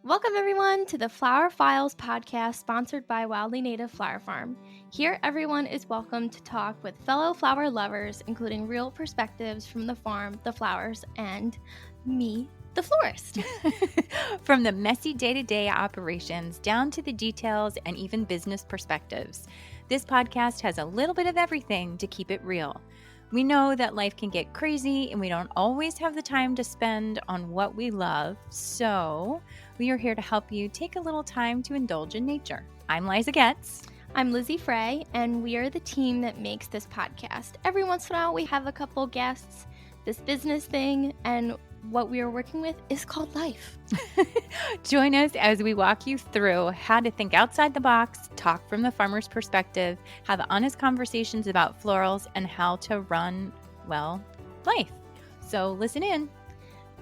Welcome, everyone, to the Flower Files podcast sponsored by Wildly Native Flower Farm. Here, everyone is welcome to talk with fellow flower lovers, including real perspectives from the farm, the flowers, and me, the florist. From the messy day-to-day operations down to the details and even business perspectives, this podcast has a little bit of everything to keep it real. We know that life can get crazy and we don't always have the time to spend on what we love, so we are here to help you take a little time to indulge in nature. I'm Liza Getz. I'm Lizzie Frey, and we are the team that makes this podcast. Every once in a while, we have a couple guests, this business thing, and what we are working with is called life. Join us as we walk you through how to think outside the box, talk from the farmer's perspective, have honest conversations about florals, and how to run, well, life. So listen in.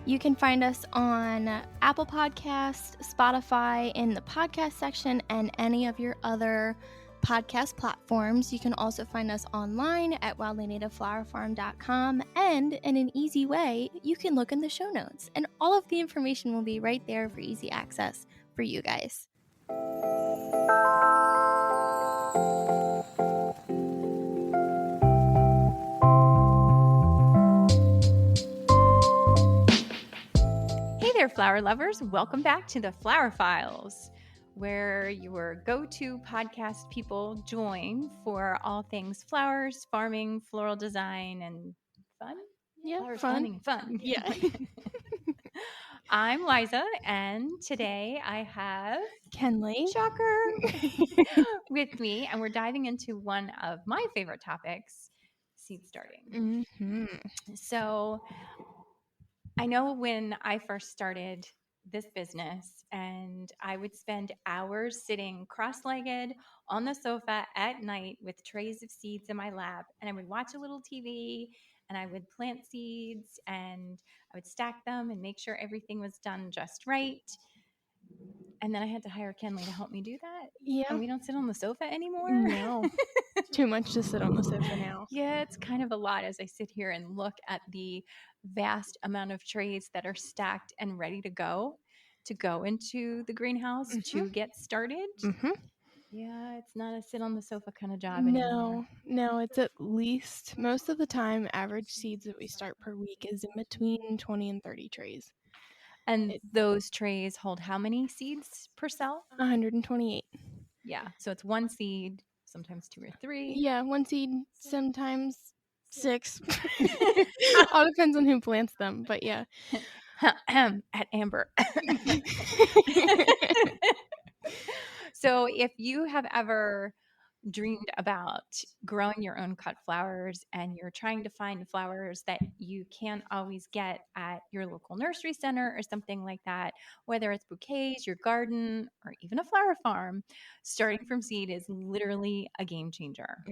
You can find us on Apple Podcasts, Spotify, in the podcast section, and any of your other podcast platforms. You can also find us online at wildlynativeflowerfarm.com, and in an easy way, you can look in the show notes, and all of the information will be right there for easy access for you guys. Hey there, flower lovers. Welcome back to the Flower Files, where your go-to podcast people join for all things flowers, farming, floral design, and fun. Yeah, Flowers, fun. farming, and fun. Yeah. I'm Liza, and today I have Kenley. Shocker with me, and we're diving into one of my favorite topics, seed starting. So I know when I first started this business, and I would spend hours sitting cross-legged on the sofa at night with trays of seeds in my lap, and I would watch a little TV, and I would plant seeds, and I would stack them and make sure everything was done just right. And then I had to hire Kenley to help me do that. Yeah. And we don't sit on the sofa anymore. No. Too much to sit on the sofa now. Yeah, it's kind of a lot as I sit here and look at the vast amount of trays that are stacked and ready to go into the greenhouse to get started. Yeah, it's not a sit on the sofa kind of job anymore. No, it's at least, most of the time, average seeds that we start per week is in between 20 and 30 trays. And those trays hold how many seeds per cell? 128. Yeah, so it's one seed, sometimes two or three. Yeah, one seed, sometimes 6. All depends on who plants them, but yeah. At Amber. So if you have ever dreamed about growing your own cut flowers and you're trying to find flowers that you can't always get at your local nursery center or something like that, whether it's bouquets, your garden, or even a flower farm, starting from seed is literally a game changer.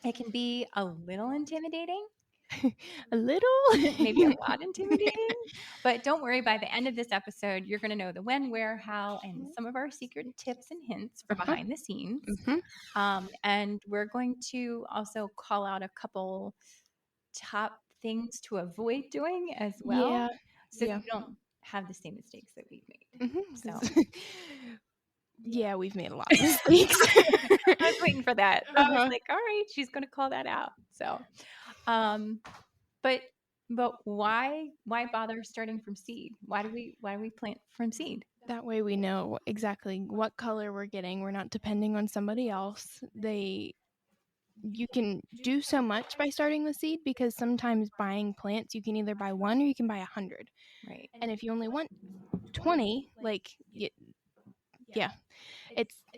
It can be a little intimidating. A little? Maybe a lot intimidating. But don't worry, by the end of this episode, you're going to know the when, where, how, and some of our secret tips and hints for behind the scenes. And we're going to also call out a couple top things to avoid doing as well. So you don't have the same mistakes that we've made. So yeah, we've made a lot of mistakes. I was waiting for that. I was like, all right, she's going to call that out. So, but why bother starting from seed? Why do we plant from seed? That way we know exactly what color we're getting. We're not depending on somebody else. You can do so much by starting with seed, because sometimes buying plants, you can either buy one or you can buy 100. Right. And if you only want 20,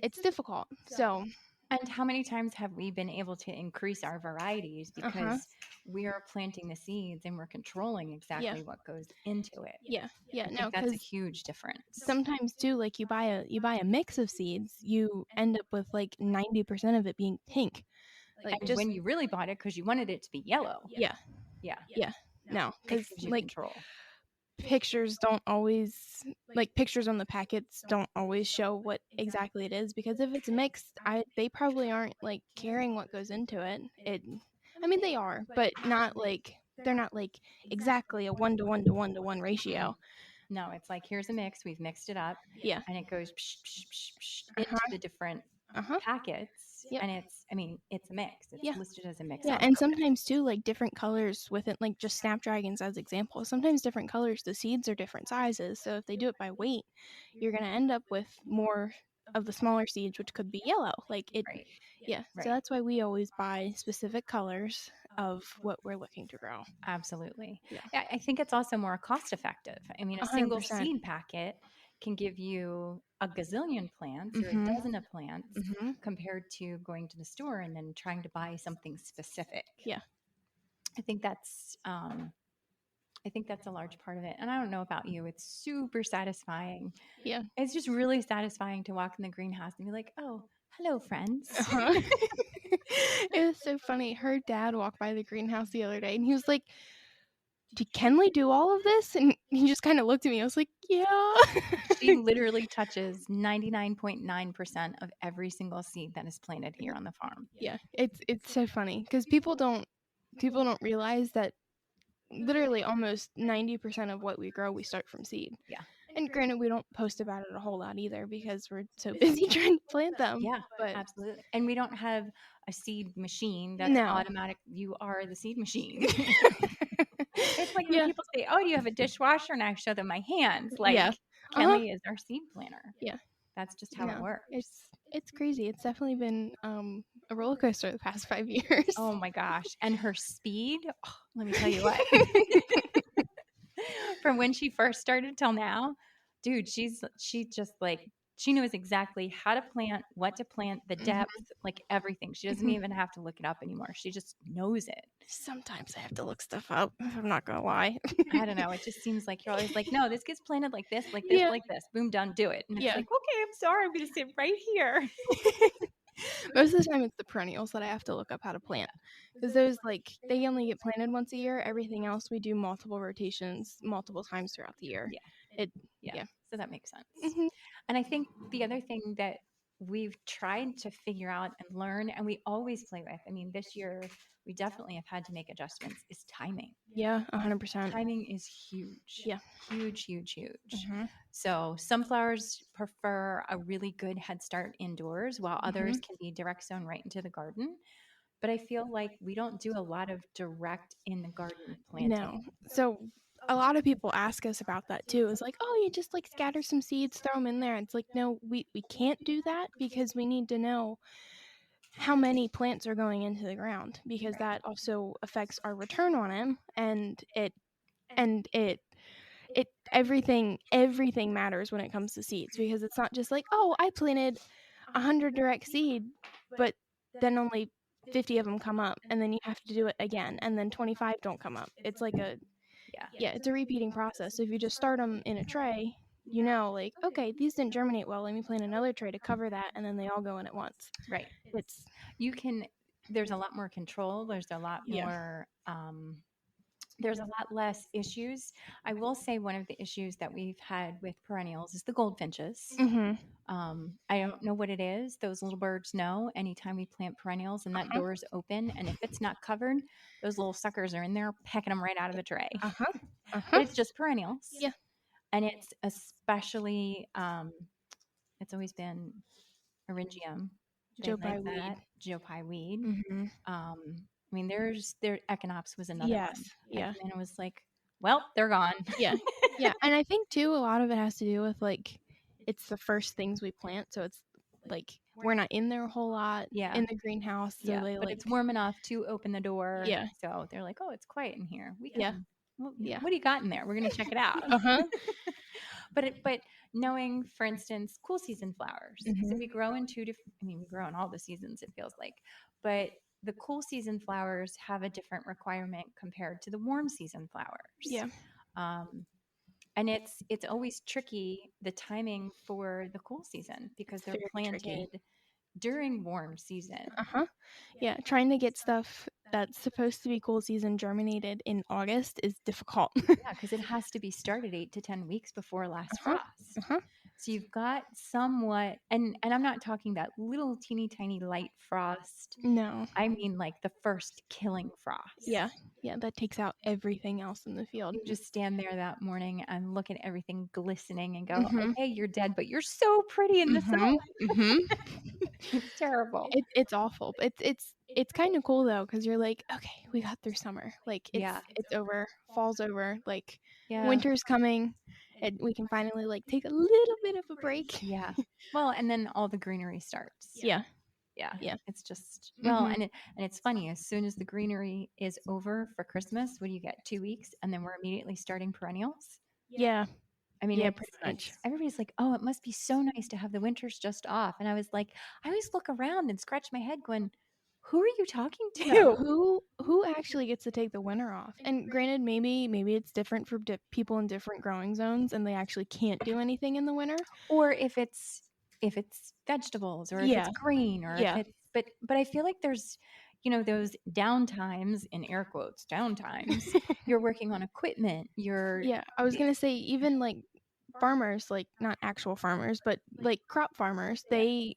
it's difficult. So. And how many times have we been able to increase our varieties because we are planting the seeds and we're controlling exactly what goes into it? Yeah. No, that's a huge difference. Sometimes too, like you buy a mix of seeds, you end up with like 90% of it being pink. Like and just when you really bought it because you wanted it to be yellow. Yeah. No, because like control. Pictures don't always, like pictures on the packets don't always show what exactly it is, because if it's mixed, they probably aren't like caring what goes into it. I mean, they are, but not like, they're not like exactly a 1-to-1-to-1-to-1 ratio. No, it's like, here's a mix. We've mixed it up. Yeah. And it goes psh, psh, psh, psh, Uh-huh. into the different packets. Yep. And it's a mix. It's Yeah. listed as a mix. Yeah, On and purpose. sometimes too, like different colors within, like just snapdragons as example. Sometimes different colors, the seeds are different sizes. So if they do it by weight, you're gonna end up with more of the smaller seeds, which could be yellow. Like it, Right. yeah. Right. So that's why we always buy specific colors of what we're looking to grow. Absolutely. Yeah. I think it's also more cost effective. I mean, a single 100%. seed packet can give you a gazillion plants or a Mhm. dozen of plants Mhm. compared to going to the store and then trying to buy something specific. Yeah. I think that's a large part of it. And I don't know about you, it's super satisfying. Yeah. It's just really satisfying to walk in the greenhouse and be like, "Oh, hello friends." Uh-huh. It was so funny. Her dad walked by the greenhouse the other day and he was like, can we do all of this? And he just kind of looked at me. I was like, yeah. She literally touches 99.9% of every single seed that is planted here on the farm. Yeah, it's so funny because people don't realize that literally almost 90% of what we grow we start from seed. Yeah. And granted, we don't post about it a whole lot either because we're so busy trying to plant them. Yeah, But absolutely. And we don't have a seed machine that's no. automatic. You are the seed machine. It's like when Yeah. people say, "Oh, do you have a dishwasher?" and I show them my hands. Like Yeah. Kelly is our seed planner. Yeah. That's just how it No, works. it's crazy. It's definitely been a roller coaster the past 5 years. Oh my gosh. And her speed, oh, let me tell you what. From when she first started till now, dude, she just like she knows exactly how to plant, what to plant, the depth, like everything. She doesn't even have to look it up anymore. She just knows it. Sometimes I have to look stuff up. I'm not gonna lie. I don't know. It just seems like you're always like, no, this gets planted like this, like this, Yeah. like this. Boom, done, do it. And it's Yeah. like, okay, I'm sorry, I'm gonna sit right here. Most of the time it's the perennials that I have to look up how to plant because those like they only get planted once a year. Everything else we do multiple rotations multiple times throughout the year. Yeah. So that makes sense. Mhm. And I think the other thing that we've tried to figure out and learn, and we always play with, I mean, this year we definitely have had to make adjustments, is timing. Yeah, 100%. Timing is huge. Yeah. Huge, huge, huge. Mhm. So some flowers prefer a really good head start indoors, while others can be direct sown right into the garden. But I feel like we don't do a lot of direct in the garden planting. No. So a lot of people ask us about that too. It's like, oh, you just like scatter some seeds, throw them in there. It's like, no, we can't do that because we need to know how many plants are going into the ground because that also affects our return on them and it everything matters when it comes to seeds because it's not just like, oh, I planted 100 direct seed, but then only 50 of them come up and then you have to do it again and then 25 don't come up. It's like it's a repeating process. So if you just start them in a tray, you know, like, okay, these didn't germinate well, let me plant another tray to cover that, and then they all go in at once. Right. There's a lot more control. There's a lot more, there's a lot less issues. I will say one of the issues that we've had with perennials is the goldfinches. I don't know what it is. Those little birds know anytime we plant perennials and that door is open. And if it's not covered, those little suckers are in there pecking them right out of the tray. But it's just perennials. Yeah. And it's especially, it's always been Eryngium. Joe pie weed. I mean, their Echinops was another one. Yeah. And it was like, well, they're gone. Yeah. And I think too, a lot of it has to do with like, it's the first things we plant. So it's like, we're not in there a whole lot in the greenhouse. So they but like, it's warm enough to open the door. Yeah. So they're like, oh, it's quiet in here. We can. Yeah. Well, what do you got in there? We're going to check it out. But knowing, for instance, cool season flowers. So we grow in we grow in all the seasons, it feels like. But the cool season flowers have a different requirement compared to the warm season flowers. Yeah. And it's always tricky, the timing for the cool season, because they're planted during warm season. Yeah, trying to get stuff that's supposed to be cool season germinated in August is difficult. Yeah, because it has to be started 8 to 10 weeks before last frost. So you've got somewhat, and I'm not talking that little teeny tiny light frost. No. I mean like the first killing frost. Yeah. Yeah, that takes out everything else in the field. You just stand there that morning and look at everything glistening and go, Mhm. okay, you're dead, but you're so pretty in the sun. Mhm. It's terrible. It's awful. It's kind of cool though, because you're like, okay, we got through summer. Like Yeah. it's over, fall's over, like Yeah. winter's coming, and we can finally like take a little bit of a break. Yeah. Well, and then all the greenery starts. Yeah. Yeah. Yeah. It's just, well, Mhm. and it's funny. As soon as the greenery is over for Christmas, what do you get? 2 weeks, and then we're immediately starting perennials. Yeah. I mean, Yeah, pretty much. it's everybody's like, oh, it must be so nice to have the winters just off. And I was like, I always look around and scratch my head, going, who are you talking Yeah, to? who actually gets to take the winter off? And granted, maybe it's different for people in different growing zones, and they actually can't do anything in the winter. Or if it's vegetables, or if it's Yeah. green, or if Yeah. it's but I feel like there's those downtimes, in air quotes, downtimes. You're working on equipment. You're Yeah, I was gonna say even like farmers, like not actual farmers, but like crop farmers, they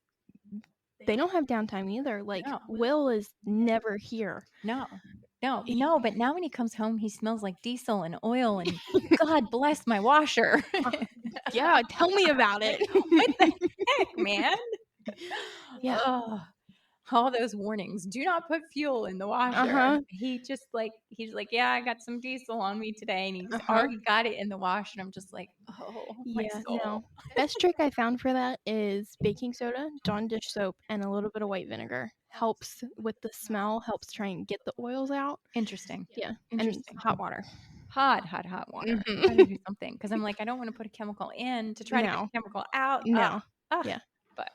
don't have downtime either. Like no, Will is never here. no, no. But now when he comes home, he smells like diesel and oil, and God bless my washer. Yeah, tell me about Like, it. what the heck, man? Yeah. Oh, all those warnings. Do not put fuel in the washer. Uh-huh. He's like, yeah, I got some diesel on me today, and he's Uh-huh. already got it in the washer. And I'm just like, oh, my Yeah, soul. no. Best trick I found for that is baking soda, Dawn dish soap, and a little bit of white vinegar. Helps with the smell, helps try and get the oils out. Interesting. Yeah, and Interesting. hot water. Hot water. Mhm. Got to do something, because I'm like, I don't want to put a chemical in to try to get No. the chemical out. No. Ah, Yeah. but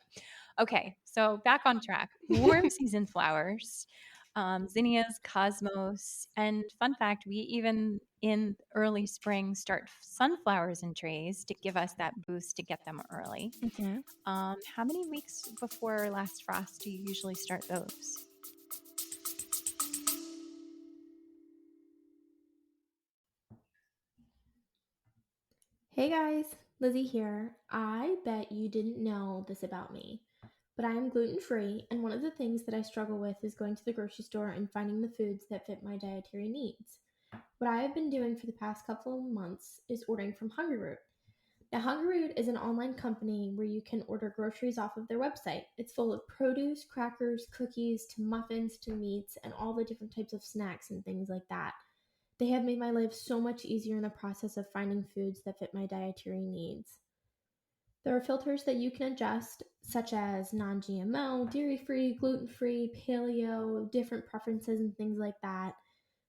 okay, so back on track. Warm season flowers, zinnias, cosmos, and fun fact: we even in early spring start sunflowers in trays to give us that boost to get them early. Mhm. How many weeks before last frost do you usually start those? Hey guys, Lizzie here. I bet you didn't know this about me, but I am gluten free, and one of the things that I struggle with is going to the grocery store and finding the foods that fit my dietary needs. What I have been doing for the past couple of months is ordering from Hungry Root. Now, Hungry Root is an online company where you can order groceries off of their website. It's full of produce, crackers, cookies, to muffins, to meats, and all the different types of snacks and things like that. They have made my life so much easier in the process of finding foods that fit my dietary needs. There are filters that you can adjust, such as non GMO, dairy free, gluten free, paleo, different preferences, and things like that.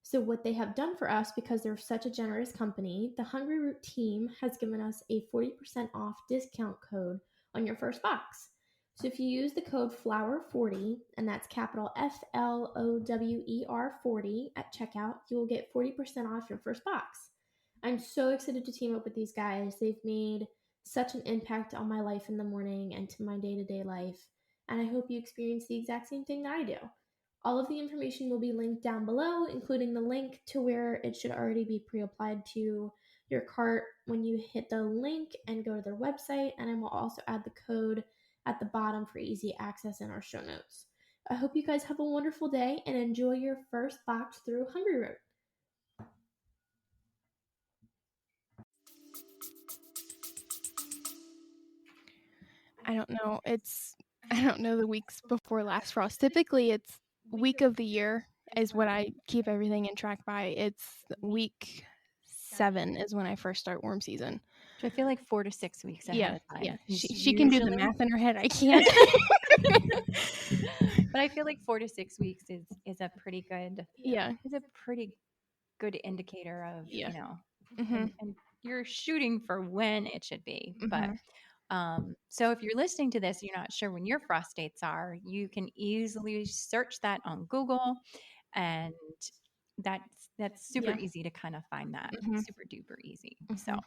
So, what they have done for us, because they're such a generous company, the Hungry Root team has given us a 40% off discount code on your first box. So, if you use the code FLOWER40, and that's capital FLOWER 40 at checkout, you will get 40% off your first box. I'm so excited to team up with these guys. They've made such an impact on my life in the morning and to my day to day life. And I hope you experience the exact same thing that I do. All of the information will be linked down below, including the link to where it should already be pre applied to your cart when you hit the link and go to their website. And I will also add the code at the bottom for easy access in our show notes. I hope you guys have a wonderful day and enjoy your first box through Hungry Root. I don't know. I don't know the weeks before last frost. Typically, it's week of the year is what I keep everything in track by. It's week 7 is when I first start worm season. So I feel like 4 to 6 weeks ahead Yeah, of time. yeah. is She can do the usually- math in her head. I can't. But I feel like 4 to 6 weeks is a pretty good Yeah, indicator of yeah. Mhm. and you're shooting for when it should be. But Mhm. so if you're listening to this, you're not sure when your frost dates are, you can easily search that on Google, and that's super Yeah. easy to kind of find that. Mhm. Super duper easy. So Mhm.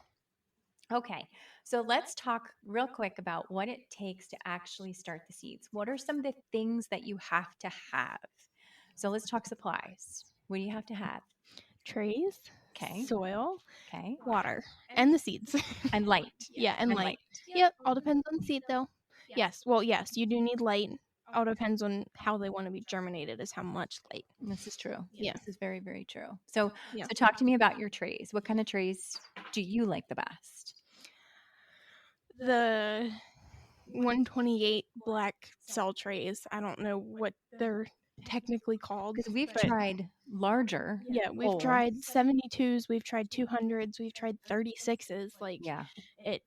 okay, so let's talk real quick about what it takes to actually start the seeds. What are some of the things that you have to have? So let's talk supplies. What do you have to have? Trays. Okay. soil, Okay. water, and the seeds. And light. Yeah, and light. Yep, all depends on the seed though. Yes, well, yes, you do need light. All depends on how they want to be germinated is how much light. This is true. Yeah. This is very, very true. So, Yeah. so talk to me about your trays. What kind of trays do you like the best? The 128 black cell trays. I don't know what they're technically called. Because we've but tried larger. yeah, we've bowls. tried 72s, we've tried 200s, we've tried 36s. Like Yeah. it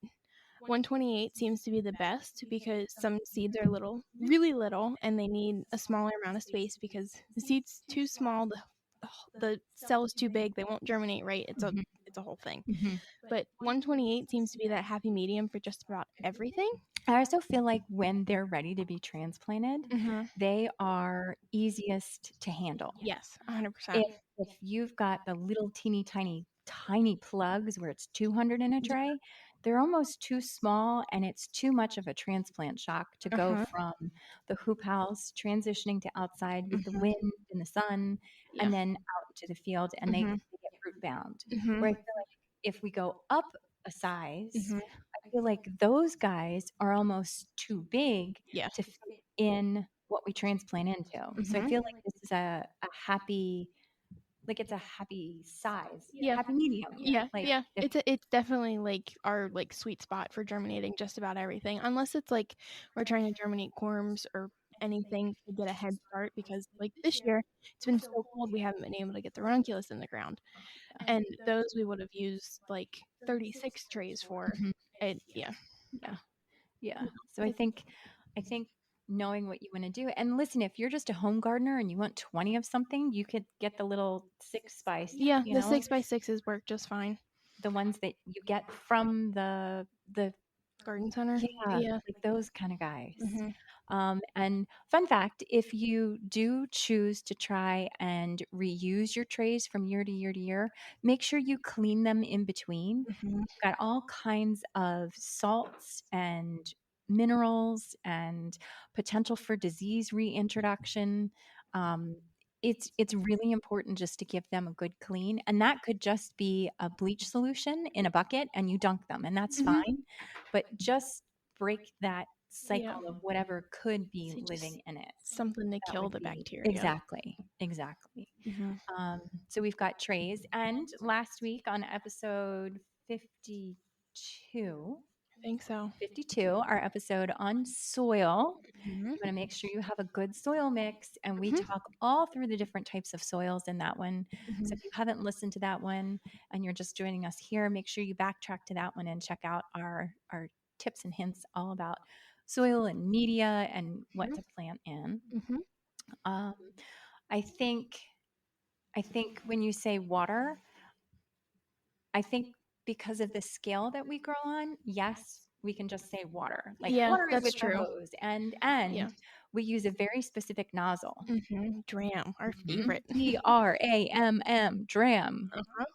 128 seems to be the best because some seeds are little, really little, and they need a smaller amount of space because the seed's too small, the cell is too big, they won't germinate right. It's a whole thing. But 128 seems to be that happy medium for just about everything. I also feel like when they're ready to be transplanted, they are easiest to handle. Yes, 100%. If you've got the little teeny tiny plugs where it's 200 in a tray, they're almost too small and it's too much of a transplant shock to go from the hoop house transitioning to outside with the wind and the sun and then out into the field and they get root bound. Where I feel like if we go up a size, I feel like those guys are almost too big to fit in what we transplant into. So I feel like this is a happy, like it's a happy size, happy medium. Like It's definitely like our like sweet spot for germinating just about everything, unless it's like we're trying to germinate corms or anything to get a head start because like this year it's been so cold we haven't been able to get the ranunculus in the ground, and those we would have used like 36 trays for. it. Yeah. So I think knowing what you want to do. And listen, if you're just a home gardener and you want 20 of something, you could get the little 6x, the 6x6s work just fine. The ones that you get from the garden center. Like those kind of guys. And fun fact, if you do choose to try and reuse your trays from year to year to year, make sure you clean them in between. Got all kinds of salts and minerals and potential for disease reintroduction. It's really important just to give them a good clean, and that could just be a bleach solution in a bucket and you dunk them, and that's fine. But just break that cycle of whatever could be living in it. Something to kill the bacteria. Exactly. So we've got trays, and last week on episode 52, I think so. 52, our episode on soil. You want to make sure you have a good soil mix, and we talk all through the different types of soils in that one. So if you haven't listened to that one and you're just joining us here, make sure you backtrack to that one and check out our tips and hints all about soil and media and what to plant in. I think when you say water, I think because of the scale that we grow on, yes, we can just say water. Like water is with the hose, and we use a very specific nozzle. Dram, our favorite. DRAMM, Dram.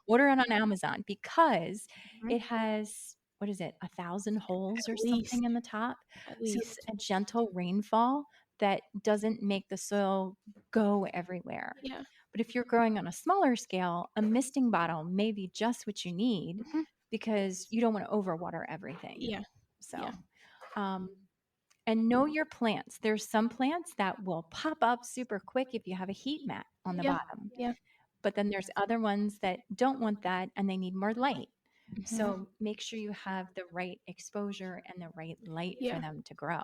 Order it on Amazon because it has, what is it, 1,000 holes or something in the top. At least. So it's a gentle rainfall that doesn't make the soil go everywhere. But if you're growing on a smaller scale, a misting bottle may be just what you need because you don't want to overwater everything. So, and know your plants. There's some plants that will pop up super quick if you have a heat mat on the bottom. But then there's other ones that don't want that and they need more light. So make sure you have the right exposure and the right light for them to grow.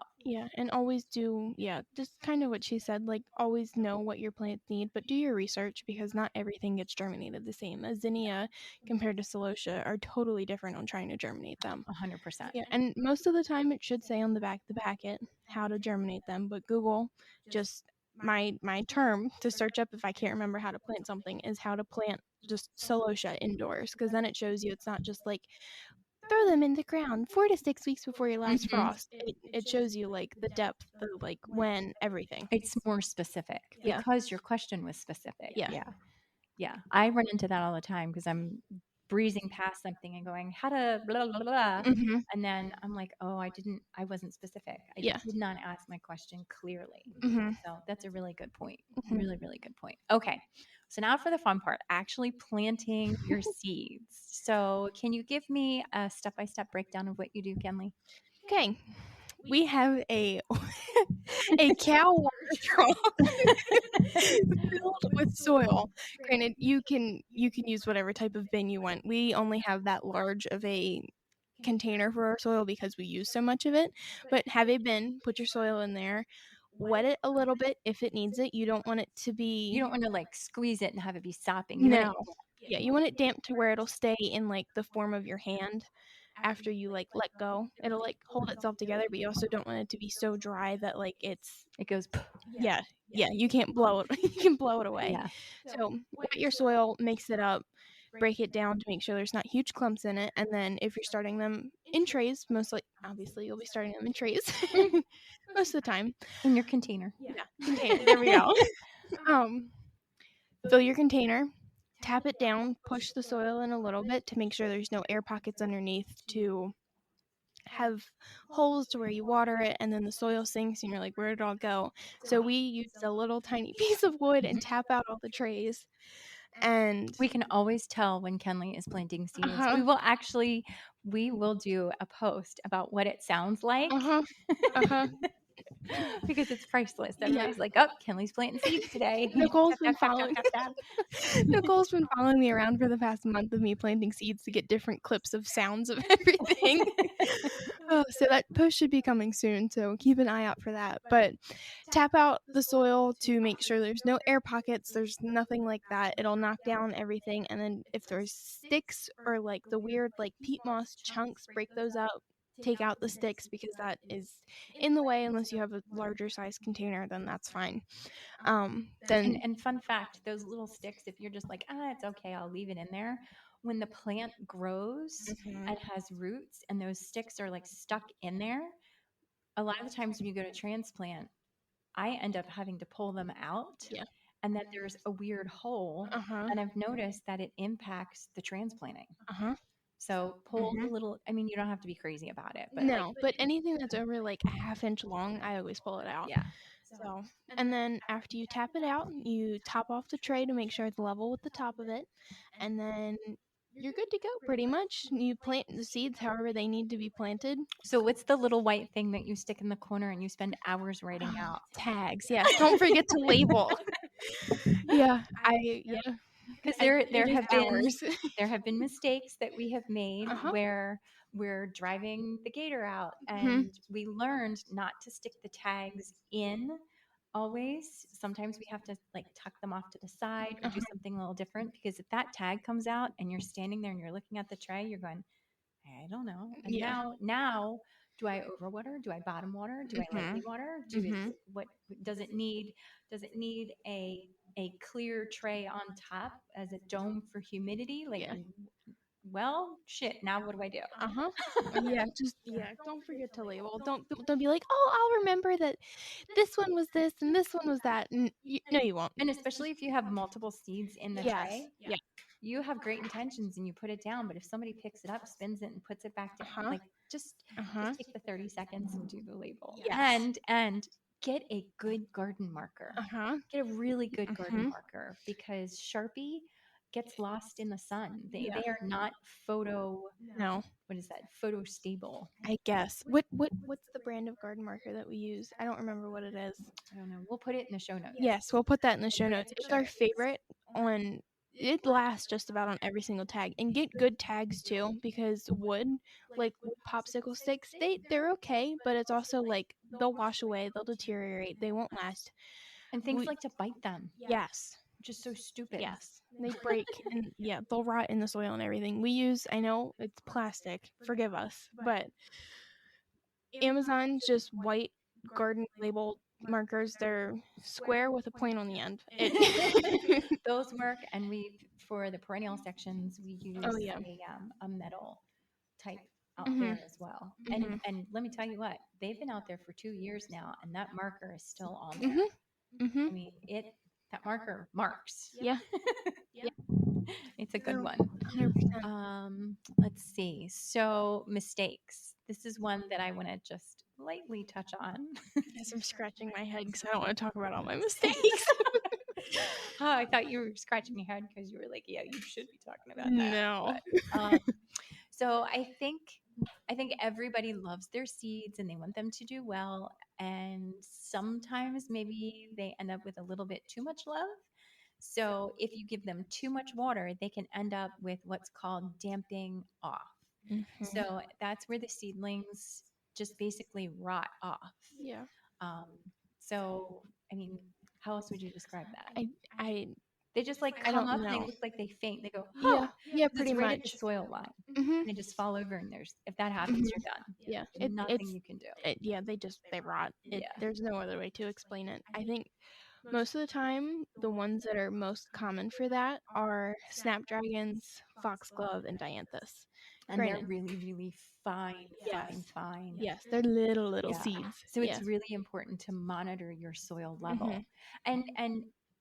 And always do, just kind of what she said, like always know what your plants need, but do your research because not everything gets germinated the same. A zinnia compared to celosia are totally different on trying to germinate them. 100%. And most of the time it should say on the back of the packet how to germinate them, but Google just my term to search up if I can't remember how to plant something is how to plant just celosia indoors, because then it shows you it's not just like throw them in the ground 4 to 6 weeks before your last frost. It shows you like the depth, the like when, everything. It's more specific because your question was specific. I run into that all the time because I'm breezing past something and going, how to blah, blah, blah. Mm-hmm. And then I'm like, oh, I wasn't specific. I Yeah. did not ask my question clearly. Mm-hmm. So that's a really good point. Mm-hmm. Really, really good point. Okay. So now for the fun part, actually planting your seeds. So can you give me a step-by-step breakdown of what you do, Kenley? Okay. We have a cow water trough filled with soil. Granted, you can use whatever type of bin you want. We only have that large of a container for our soil because we use so much of it. But have a bin, put your soil in there, wet it a little bit if it needs it. You don't want it to be. You don't want to like squeeze it and have it be sopping. You want it. Yeah, you want it damp to where it'll stay in like the form of your hand. After you like let go, it'll like hold itself together, but you also don't want it to be so dry that like it goes. Yeah, you can't blow it. You can blow it away. Yeah. So wet your soil, mix it up, break it down to make sure there's not huge clumps in it, and then if you're starting them in trays, obviously you'll be starting them in trays most of the time. In your container. Yeah, container. There we go. Fill your container. Tap it down, push the soil in a little bit to make sure there's no air pockets underneath to have holes to where you water it, and then the soil sinks and you're like, where did it all go? So we used a little tiny piece of wood and tap out all the trays. And we can always tell when Kenley is planting seeds. We will do a post about what it sounds like. Because it's priceless. Everybody's like, oh, Kenley's planting seeds today. Nicole's been following me around for the past month of me planting seeds to get different clips of sounds of everything. So that post should be coming soon, so keep an eye out for that. But tap out the soil to make sure there's no air pockets, there's nothing like that. It'll knock down everything, and then if there's sticks or like the weird like peat moss chunks, break those up. Take out the sticks because that is in the way. Unless you have a larger size container, then that's fine. And fun fact, those little sticks, if you're just like, it's okay, I'll leave it in there. When the plant grows and has roots and those sticks are like stuck in there, a lot of the times when you go to transplant, I end up having to pull them out. Yeah. And then there's a weird hole. And I've noticed that it impacts the transplanting. So pull the little, you don't have to be crazy about it. But but anything that's over like a half-inch long, I always pull it out. Yeah. So, and then after you tap it out, you top off the tray to make sure it's level with the top of it. And then you're good to go pretty much. You plant the seeds however they need to be planted. So what's the little white thing that you stick in the corner and you spend hours writing out? Tags. Yes. Don't forget to label. Yeah. Because there have been mistakes that we have made where we're driving the gator out and we learned not to stick the tags in always. Sometimes we have to like tuck them off to the side or do something a little different, because if that tag comes out and you're standing there and you're looking at the tray, you're going, I don't know. And now do I overwater? Do I bottom water? Do I lightly water? What does it need? Does it need a clear tray on top as a dome for humidity? Well, shit. Now what do I do? Don't forget to label. Don't be like, oh, I'll remember that this one was this and this one was that. No, you won't. And especially if you have multiple seeds in the tray. Yeah. You have great intentions and you put it down, but if somebody picks it up, spins it, and puts it back down, just take the 30 seconds and do the label. Yes. And get a good garden marker. Get a really good garden marker, because Sharpie gets lost in the sun. They are not photo stable. I guess. What's the brand of garden marker that we use? I don't remember what it is. I don't know. We'll put it in the show notes. Yes, we'll put that in the show notes. It's our favorite on. It lasts just about on every single tag. And get good tags too, because wood popsicle sticks, they're okay, but it's also like they'll wash away, they'll deteriorate, they won't last. And things like to bite them. Yes. Which is so stupid. Yes. They break and they'll rot in the soil and everything. I know it's plastic, forgive us, but Amazon's just white garden label markers. They're square with a point on the end. Those work, and for the perennial sections we use a metal type out there as well. And let me tell you what, they've been out there for 2 years now, and that marker is still on there. That marker marks. Yeah. It's a good No, one. 100%. Let's see. So mistakes. This is one that I want to just lightly touch on. Yes, I'm scratching my head because I don't want to talk about all my mistakes. Oh, I thought you were scratching your head because you were like, yeah, you should be talking about that. No. But, so I think everybody loves their seeds and they want them to do well. And sometimes maybe they end up with a little bit too much love. So if you give them too much water, they can end up with what's called damping off. So that's where the seedlings just basically rot off. Yeah. Um, so, I mean, how else would you describe that? I They just like I come don't up and they know. look like they faint. They go, Yeah. huh, Yeah, 'cause it's pretty right at the much. soil line. Mhm. They just fall over, and if that happens, Mhm. you're done. Yeah. There's nothing you can do. Yeah, they rot. Yeah. There's no other way to explain it. I think most of the time, the ones that are most common for that are snapdragons, foxglove, and dianthus. And they're Granted, really, really fine, yes, fine. yes, they're little Yeah. seeds. So it's Yes. really important to monitor your soil Mhm. level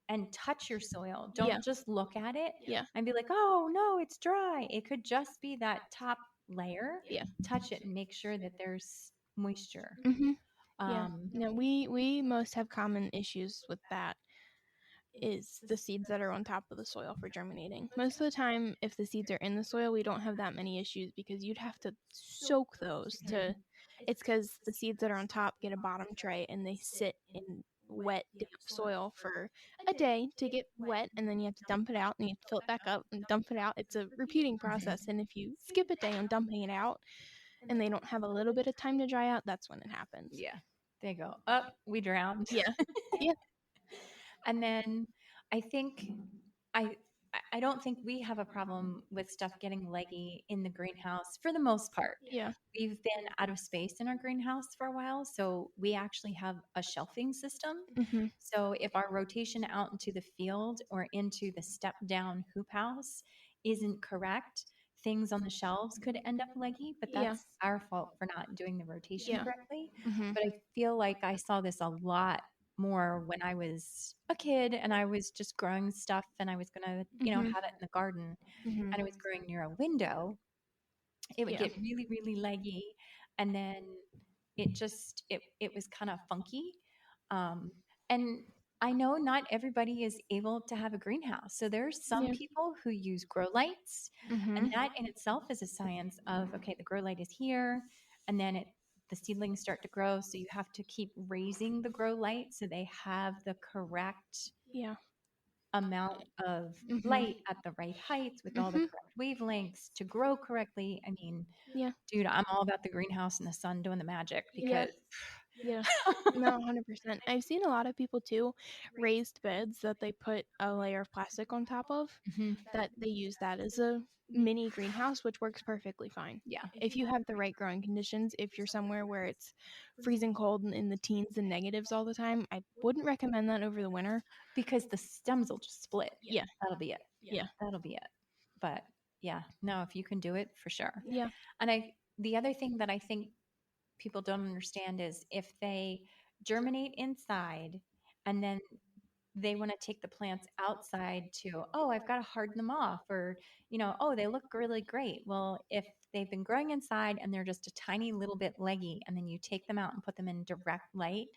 and touch your soil. Yeah. Don't just look at it Yeah. and be like, "Oh, no, it's dry." It could just be that top layer. Yeah. Touch it and make sure that there's moisture. Mhm. Yeah. Um, No, we most have common issues with that. Is the seeds that are on top of the soil for germinating. Most of the time, if the seeds are in the soil, we don't have that many issues because you'd have to soak those to. It's because the seeds that are on top get a bottom tray and they sit in wet, damp soil for a day to get wet, and then you have to dump it out and you have to fill it back up and dump it out. It's a repeating process, and if you skip a day on dumping it out and they don't have a little bit of time to dry out, that's when it happens. yeah. They go, "Up, we drowned." Yeah. Yeah. And then I think I I don't think we have a problem with stuff getting leggy in the greenhouse for the most part. Yeah. We've been out of space in our greenhouse for a while, so we actually have a shelving system. Mhm. So if our rotation out into the field or into the step down hoop house isn't correct, things on the shelves could end up leggy, but Yeah. that's our fault for not doing the rotation Yeah. correctly. Mhm. But I feel like I saw this a lot more when I was a kid and I was just growing stuff and I was going to, Mhm. have it in the garden Mhm. and I was growing near a window. It would Yeah. get really, really leggy. And then it was kind of funky. Um, and I know not everybody is able to have a greenhouse. So there's some Yeah. people who use grow lights, and Mhm. that in itself is a science of, okay, the grow light is here, and then the seedlings start to grow. So you have to keep raising the grow light so they have the correct Yeah. amount of Mhm. light at the right heights with all the Mhm. correct wavelengths to grow correctly. I mean, Yeah. dude, I'm all about the greenhouse and the sun doing the magic Yeah. because Yeah. No, 100%. I've seen a lot of people too raised beds that they put a layer of plastic on top of, Mhm. that they use that as a mini greenhouse, which works perfectly fine. Yeah. If you have the right growing conditions, if you're somewhere where it's freezing cold and in the teens and negatives all the time, I wouldn't recommend that over the winter. Because the stems will just split. Yeah. That'll be it. Yeah. That'll be it. But yeah, no, if you can do it, for sure. Yeah. And the other thing that I think people don't understand is if they germinate inside and then they want to take the plants outside to, oh, I've got to harden them off, or, oh, they look really great. Well, if they've been growing inside and they're just a tiny little bit leggy, and then you take them out and put them in direct light,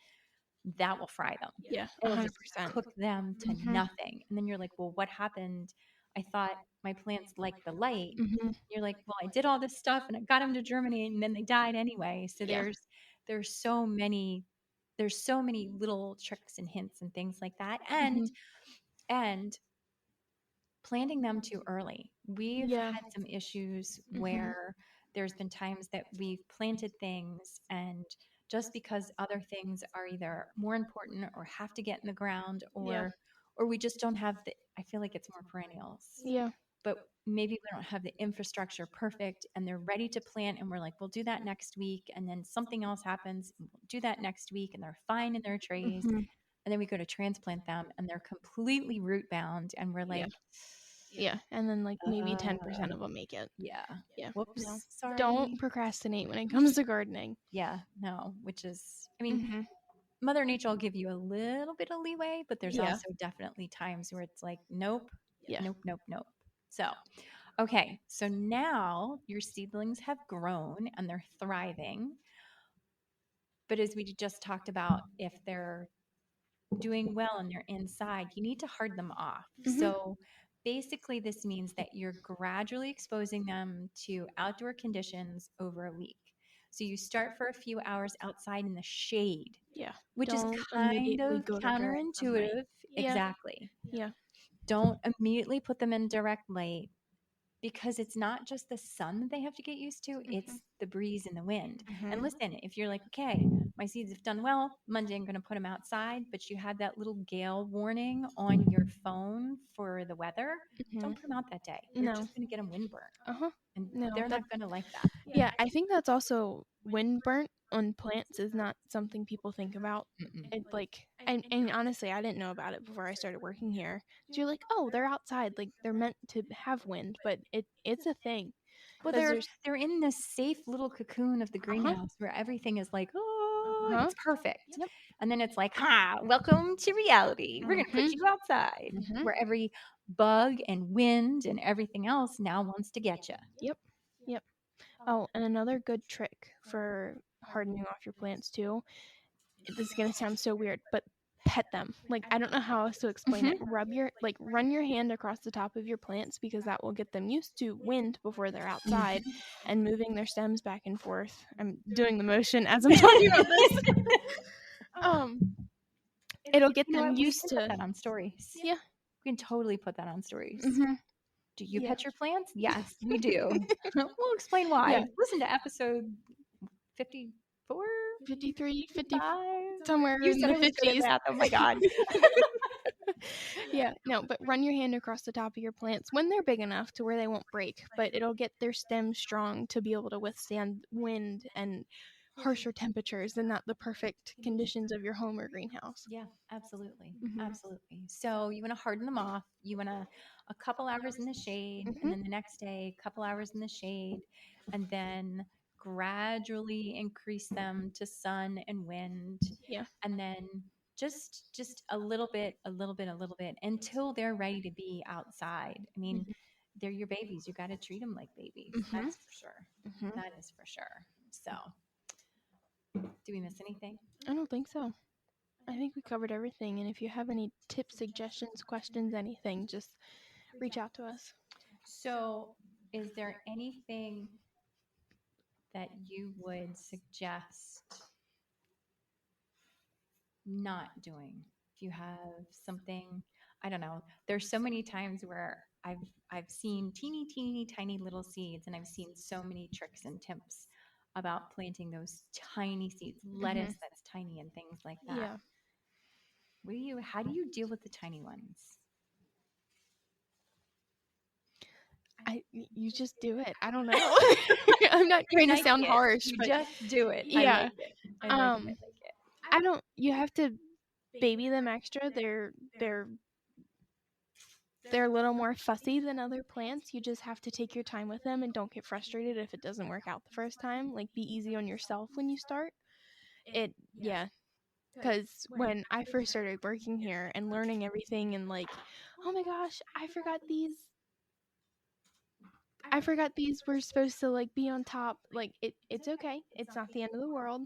that will fry them. Yeah. It'll just 100%. cook them to Mhm. nothing. And then you're like, well, what happened? I thought my plants liked the light. Mhm. You're like, well, I did all this stuff and I got them to germinate and then they died anyway. So Yeah. there's so many little tricks and hints and things like that. Mhm. And planting them too early. We've Yeah. had some issues Mhm. where there's been times that we've planted things, and just because other things are either more important or have to get in the ground, Yeah. or we just don't have I feel like it's more perennials. Yeah. But maybe we don't have the infrastructure perfect and they're ready to plant, and we're like, we'll do that next week, and then something else happens and we'll do that next week, and they're fine in their trays. Mhm. And then we go to transplant them and they're completely root bound, and we're Yeah. like, Yeah. And then like maybe uh, 10% of them make it. yeah. Yeah. Whoops. No. Sorry. Don't procrastinate when it comes to gardening. Yeah. No, which is, I mean, Mhm. Mother Nature will give you a little bit of leeway, but there's Yeah. also definitely times where it's like, nope, Yeah. nope, nope, nope. So, okay, so now your seedlings have grown and they're thriving. But as we just talked about, if they're doing well and they're inside, you need to hard them off. So basically, this means that you're gradually exposing them to outdoor conditions over a week. So you start for a few hours outside in the shade, Yeah. which is Don't kind immediately of go to direct sunlight. counterintuitive. Yeah. Exactly. Yeah. Don't immediately put them in direct light because it's not just the sun that they have to get used to, it's the breeze and the wind. And listen, if you're like, okay, my seeds have done well, Monday I'm going to put them outside, but you have that little gale warning on your phone for the weather, don't put them out that day. You're No. just going to get them windburnt. Uh-huh. And No, they're that, not going to like that. yeah, I think that's also wind burnt on plants is not something people think about. It like and honestly, I didn't know about it before I started working here. So you're like, oh, they're outside, like they're meant to have wind, but it's a thing. Well, 'Cause they're in this safe little cocoon of the greenhouse where everything is like, oh, it's perfect. Yep. And then it's like, welcome to reality. We're going to put you outside where every bug and wind and everything else now wants to get you. Yep. Yep. Oh, and another good trick for hardening off your plants too. This is gonna sound so weird, but pet them. Like I don't know how else to explain it. Run your hand across the top of your plants because that will get them used to wind before they're outside and moving their stems back and forth. I'm doing the motion as I'm talking about this. It'll get them used to put that on stories. Yeah. We can totally put that on stories. Do you Yeah. pet your plants? Yes, we do. We'll explain why. Yeah. Listen to episode 54, 53, 50, 55. somewhere You in said the I was good at 50s. math. Oh my God. Yeah, no, but run your hand across the top of your plants when they're big enough to where they won't break, but it'll get their stems strong to be able to withstand wind and harsher temperatures and not the perfect conditions of your home or greenhouse. Yeah, absolutely. Absolutely. So you want to harden them off. You want a couple hours in the shade, and then the next day, a couple hours in the shade, and then gradually increase them to sun and wind. Yeah. And then just a little bit until they're ready to be outside. I mean, they're your babies. You got to treat them like babies. That's for sure. That is for sure. So, do we miss anything? I don't think so. I think we covered everything, and if you have any tips, suggestions, questions, anything, just reach out to us. So, is there anything that you would suggest not doing? If you have something, I don't know. There's so many times where I've seen teeny tiny little seeds, and I've seen so many tricks and tips about planting those tiny seeds, lettuce that's tiny and things like that. Yeah. How do you deal with the tiny ones? You just do it. I don't know. I'm not trying to sound harsh, You but just do it. yeah. I like it. I don't. You have to baby them extra. They're a little more fussy than other plants. You just have to take your time with them and don't get frustrated if it doesn't work out the first time. Like be easy on yourself when you start. Because when I first started working here and learning everything and like, oh my gosh, I forgot these were supposed to like be on top. Like it's okay. It's not the end of the world.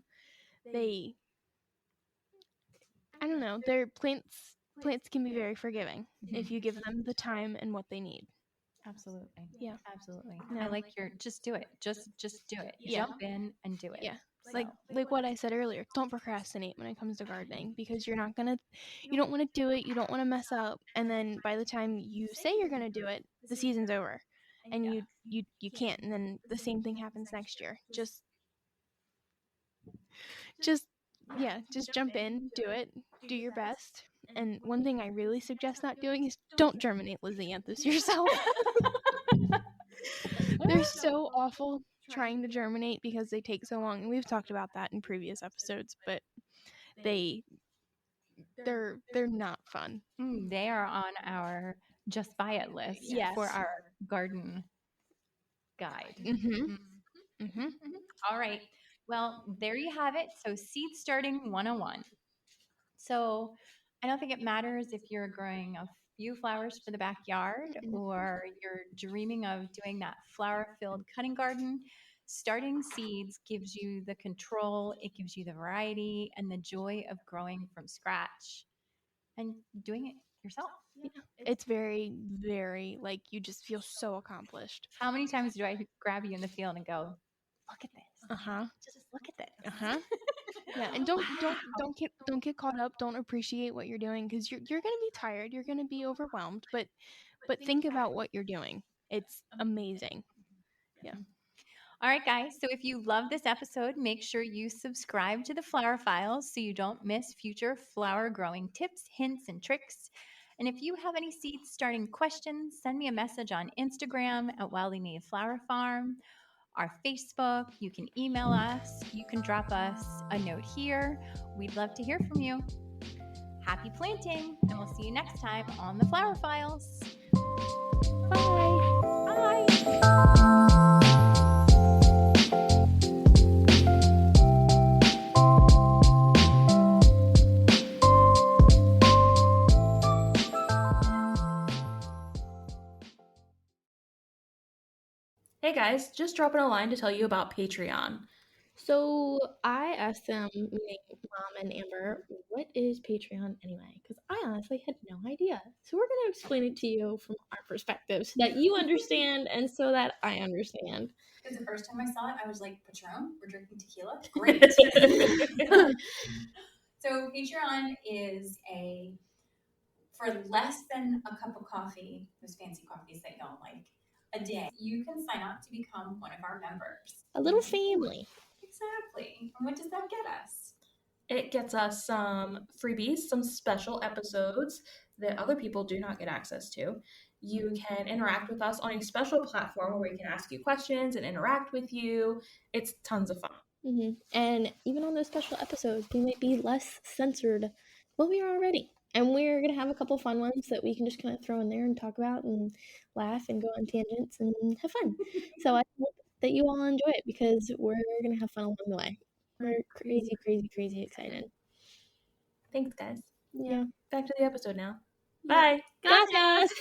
I don't know. Their plants can be very forgiving if you give them the time and what they need. Absolutely. Yeah. Absolutely. No. I like your just do it. Just do it. Yeah. Jump in and do it. Yeah. So. Like what I said earlier, don't procrastinate when it comes to gardening because you don't want to do it, you don't want to mess up, and then by the time you say you're going to do it, the season's over and you can't, and then the same thing happens next year. Just jump in, do it, do your best. And one thing I really suggest not doing is don't germinate Lysianthus yourself. They're so awful trying to germinate because they take so long, and we've talked about that in previous episodes, but they're not fun. They are on our just buy it list for our garden guide. All right. Well, there you have it. So seed starting 101. So I don't think it matters if you're growing a few flowers for the backyard, or you're dreaming of doing that flower-filled cutting garden, starting seeds gives you the control, it gives you the variety and the joy of growing from scratch and doing it yourself. Yeah. It's very, very, like, you just feel so accomplished. How many times do I grab you in the field and go, look at this? Just look at this. Yeah, and don't get caught up. Don't appreciate what you're doing, because you're gonna be tired. You're gonna be overwhelmed. But think about what you're doing. It's amazing. Yeah. All right, guys. So if you love this episode, make sure you subscribe to the Flower Files so you don't miss future flower growing tips, hints, and tricks. And if you have any seed starting questions, send me a message on Instagram at Wildly Native Flower Farm, our Facebook. You can email us. You can drop us a note here. We'd love to hear from you. Happy planting, and we'll see you next time on the Flower Files. Bye. Bye. Hey guys, just dropping a line to tell you about Patreon. So I asked them, meaning Mom and Amber, what is Patreon anyway? Because I honestly had no idea. So we're going to explain it to you from our perspective so that you understand and so that I understand. Because the first time I saw it, I was like, Patron? We're drinking tequila? Great. So Patreon is for less than a cup of coffee, those fancy coffees that y'all like, a day, you can sign up to become one of our members. A little family. Exactly. And what does that get us? It gets us some freebies, some special episodes that other people do not get access to. You can interact with us on a special platform where we can ask you questions and interact with you. It's tons of fun. Mm-hmm. And even on those special episodes, we might be less censored than we are already. And we're going to have a couple fun ones that we can just kind of throw in there and talk about and laugh and go on tangents and have fun. So I hope that you all enjoy it, because we're going to have fun along the way. We're crazy excited. Thanks, guys. Yeah. Back to the episode now. Bye. Gracias.